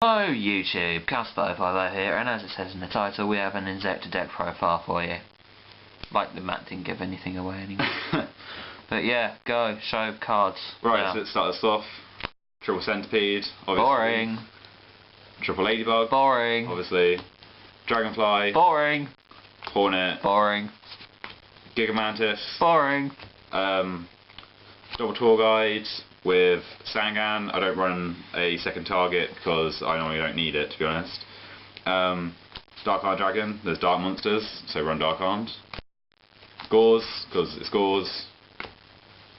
Hello YouTube, Cast35 here, and as it says in the title, we have an Inzektor deck profile for you. Like the Matt didn't give anything away anyway. But yeah, go, show cards. Right, now. so let's start us off. Triple Centipede, obviously. Boring. Triple Ladybug. Boring. Obviously. Dragonfly. Boring. Hornet. Boring. Gigamantis. Boring. Double Tour Guide with Sangan. I don't run a second target because I normally don't need it, to be honest. Dark Arm Dragon, there's Dark Monsters, so run Dark Arms. Gauze, because it's Gauze.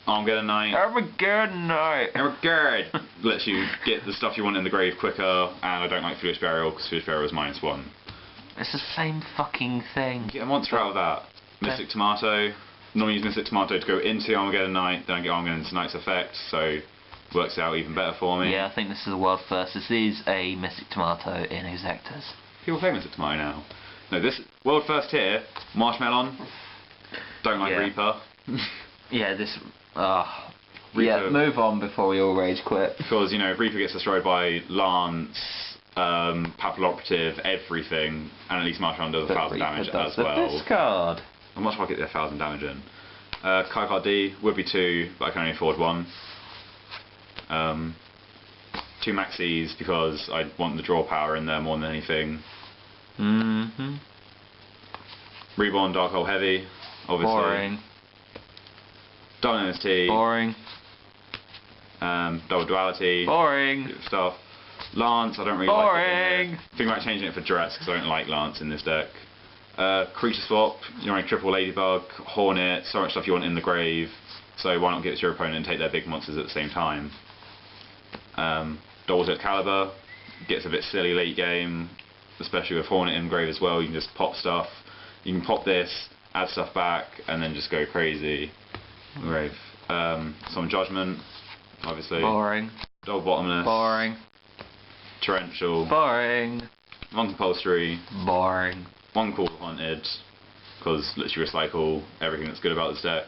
Armageddon Knight. Armageddon Knight. Armageddon lets you get the stuff you want in the grave quicker, and I don't like Foolish Burial because Foolish Burial is -1. It's the same fucking thing. Get a monster out of that. Mystic Tomato. Normally use Mystic Tomato to go into the Armageddon Knight, then I get Armageddon Knight's effect, so works out even better for me. Yeah, I think this is a world first. This is a Mystic Tomato in Inzektors. People play Mystic Tomato now. No, this world first here, Marshmallow. Don't like Reaper. Yeah, this. Reaper, yeah, move on before we all rage quit. Because, you know, if Reaper gets destroyed by Lance, Papilloperative, everything, and at least Marshmallow does 1,000 damage as well. Discard. How much will I get the 1,000 damage in? Kai Card D would be 2, but I can only afford 1. 2 Maxis because I want the draw power in there more than anything. Reborn Dark Hole Heavy, obviously. Boring. Double MST. Boring. Double Duality. Boring. Stuff. Lance, I don't really Boring. like it. Think about changing it for Dress because I don't like Lance in this deck. Creature swap, you're running Triple Ladybug, Hornet, so much stuff you want in the grave, so why not get to your opponent and take their big monsters at the same time. Double Caliber gets a bit silly late game, especially with Hornet in grave as well. You can just pop stuff. You can pop this, add stuff back, and then just go crazy. Grave. Some Judgment, obviously. Boring. Double Bottomless. Boring. Torrential. Boring. One Compulsory. Boring. One Call Haunted, because lets you recycle everything that's good about this deck.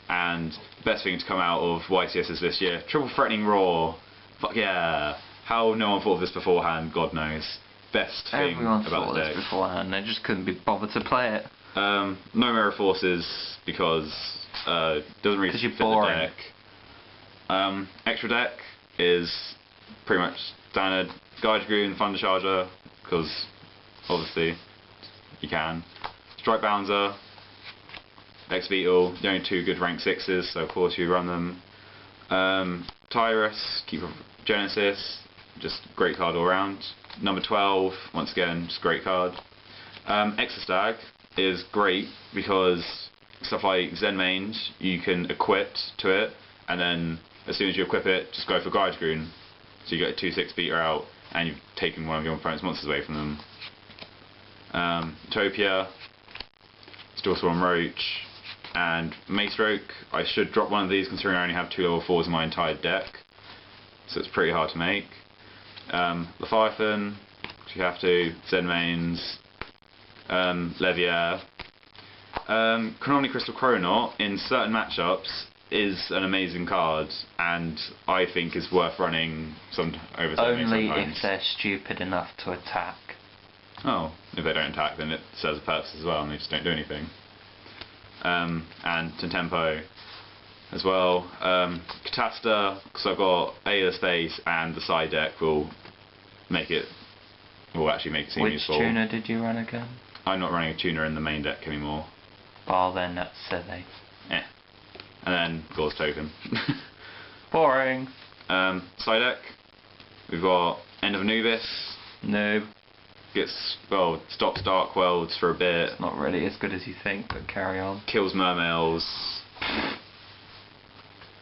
And the best thing to come out of YCSs this year, Triple Threatening Roar. Fuck yeah! How no one thought of this beforehand, God knows. Best thing Everyone about thought the of deck. this beforehand, they just couldn't be bothered to play it. No Mirror Forces because doesn't really fit the deck. Extra deck is pretty much standard. Guide Dragoon, Thunder Charger, because obviously you can. Strike Bouncer, X Beetle, the only 2 good rank 6s, so of course you run them. Tyrus, Keeper Genesis, just great card all around. Number 12, once again, just great card. Exostag is great because stuff like Zen Mange you can equip to it, and then as soon as you equip it, just go for Guide Dragoon. So you get a 2/6 beater out, and you've taken one of your opponent's monsters away from them. Topia, Still Swarm Roach, and Maystroke. I should drop one of these considering I only have 2 level 4s in my entire deck, so it's pretty hard to make. Leviathan, which you have to, Zen Mains, Leviair. Chronomny Crystal Chronaut in certain matchups is an amazing card, and I think is worth running over Only sometimes. if they're stupid enough to attack. Oh, if they don't attack, then it serves a purpose as well, and they just don't do anything. And Tempo as well. Catasta, because I've got A the space, and the side deck will actually make it seem useful. Which tuner did you run again? I'm not running a tuner in the main deck anymore. Oh, then that's silly. Yeah. And then Gauze Token. Boring. Side deck, we've got End of Anubis. Noob. Stops Dark Worlds for a bit. It's not really as good as you think, but carry on. Kills Mermails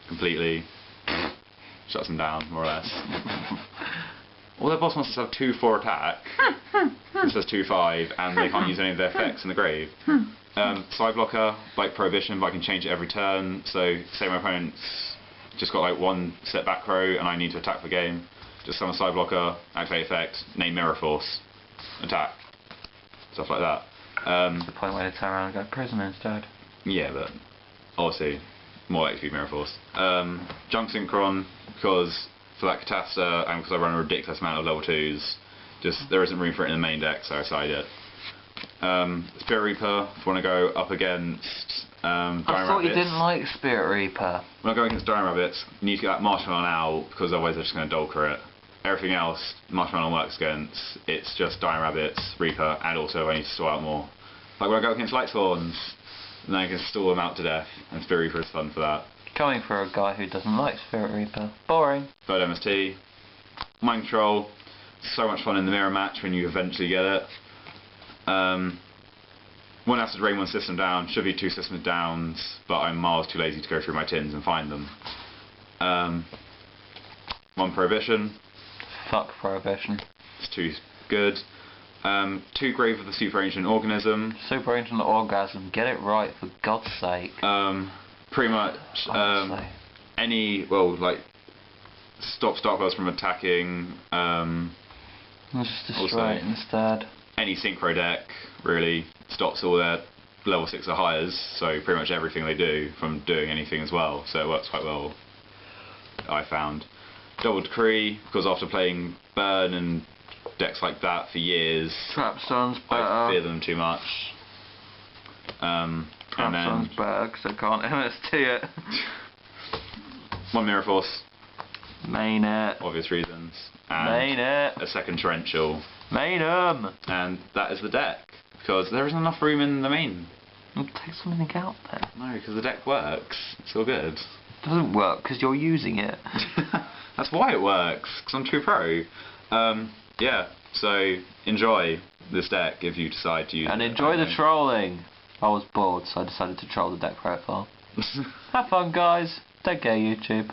completely. Shuts them down, more or less. All their boss monsters have 2/4 attack. It says 2/5, and they can't use any of their effects in the grave. Side blocker, like Prohibition, but I can change it every turn. So, say my opponent's just got like 1 set back row, and I need to attack the game. Just summon Side blocker, activate effect, name Mirror Force, attack, stuff like that. The point where they turn around and go Prisoner instead. Yeah, but obviously more likely to be Mirror Force. Junk Synchron, because for that Catasta, and because I run a ridiculous amount of level 2s, just there isn't room for it in the main deck, so I decided it. Spirit Reaper, if you want to go up against Dire I thought Rabbits. you didn't like Spirit Reaper. When I go against Dire Rabbits, you need to get that Marshmallow out, because otherwise they're just going to Dolker it. Everything else, Marshmallow works against, it's just Dire Rabbits, Reaper, and also I need to store out more. Like when I go against Lightsworns, then I can stall them out to death, and Spirit Reaper is fun for that. Coming for a guy who doesn't like Spirit Reaper. Boring. Third MST. Mind Control. So much fun in the mirror match when you eventually get it. One has to drain one system down. Should be 2 systems downs, but I'm miles too lazy to go through my tins and find them. 1 Prohibition. Fuck Prohibition. It's too good. 2 Grave of the Super Ancient Organism. Super Ancient Orgasm. Get it right, for God's sake. Pretty much any, well, like, stops Dark Elves from attacking. Just destroy it instead. Any synchro deck really stops all their level 6 or higher, so pretty much everything they do from doing anything as well, so it works quite well, I found. Double Decree, because after playing Burn and decks like that for years, Trapstone's better. I fear them too much. Trapstone's better because I can't MST it. 1 Mirror Force. Main it. Obvious reasons. And main it. a second Torrential. Main 'em. And that is the deck, because there isn't enough room in the main. Well, take something out then. No, because the deck works. It's all good. It doesn't work because you're using it. That's why it works, because I'm too pro. Yeah, so enjoy this deck if you decide to use it. And enjoy the trolling. I was bored, so I decided to troll the deck profile. Have fun, guys. Take care, YouTube.